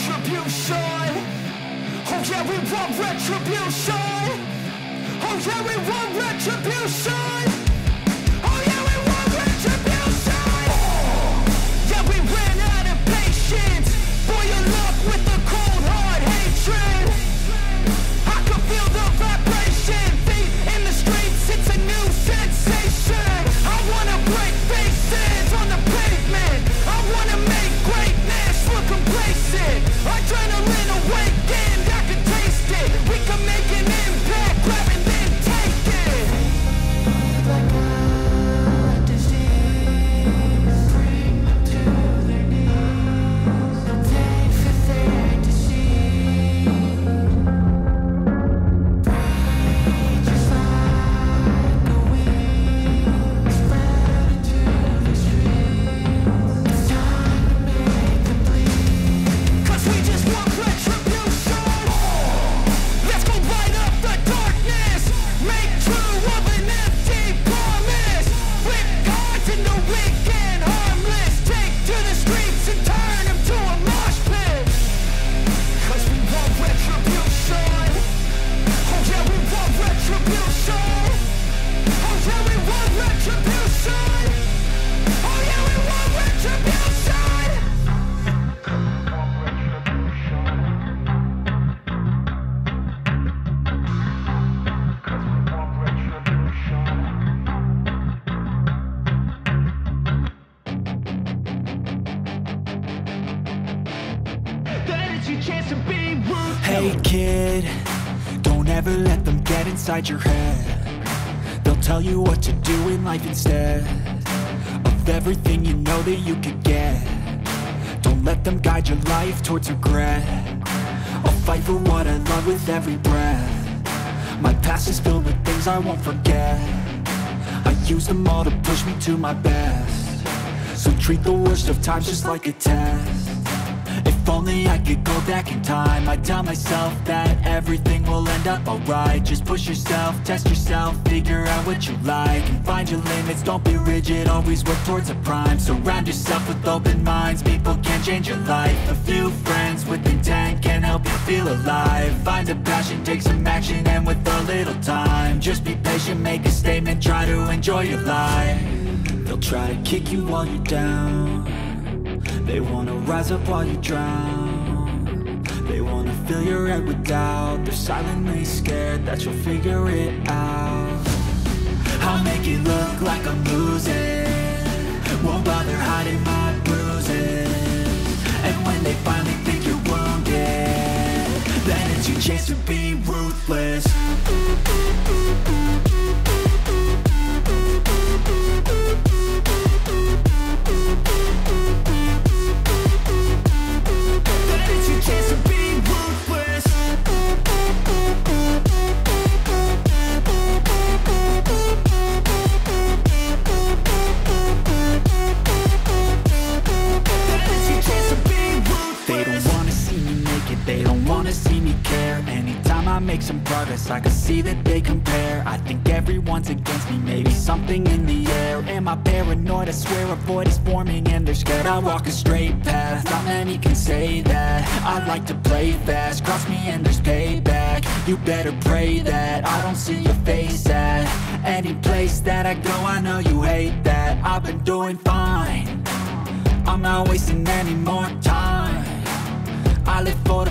retribution. Oh yeah, we want retribution. Oh yeah, we want retribution. Oh yeah, we want retribution. Yeah, we ran out of patience. Boil up with the cold hard hatred. I can feel the vibration. Feet in the streets, it's a new sensation. I wanna break faces on the pavement. I wanna make greatness look complacent. Adrenaline awakened, I can taste it. We can make an impact, grab and then take it. Like a disease, bring them to their knees. They'll pay for their deceit. Rage is like a weed, spread into the streets. It's time to make them bleed. 'Cause we just want retribution. Let's go light up the darkness. Make true of an empty promise. Flip cards into weak and harmless. Take to the streets and turn them to a mosh pit. 'Cause we want retribution. Oh yeah, we want retribution. Oh yeah, we want retribution. Oh yeah, we want retribution. That is your chance to be ruthless. Hey kid, don't ever let them get inside your head. They'll tell you what to do in life instead of everything you know that you could get. Don't let them guide your life towards regret. I'll fight for what I love with every breath. My past is filled with things I won't forget. I use them all to push me to my best. So treat the worst of times just like a test. If only I could go back in time, I'd tell myself that everything will end up alright. Just push yourself, test yourself, figure out what you like, and find your limits, don't be rigid, always work towards a prime. Surround yourself with open minds, people can change your life. A few friends with intent can help you feel alive. Find a passion, take some action, and with a little time, just be patient, make a statement, try to enjoy your life. They'll try to kick you while you're down. They wanna rise up while you drown. They wanna fill your head with doubt. They're silently scared that you'll figure it out. I'll make it look like I'm losing, won't bother hiding my bruises. And when they finally think you're wounded, then it's your chance to be ruthless. They don't wanna see me care. Anytime I make some progress, I can see that they compare. I think everyone's against me, maybe something in the air. Am I paranoid? I swear a void is forming and they're scared. I walk a straight path, not many can say that. I like to play fast, cross me and there's payback. You better pray that I don't see your face at any place that I go. I know you hate that. I've been doing fine, I'm not wasting any more time. I live for the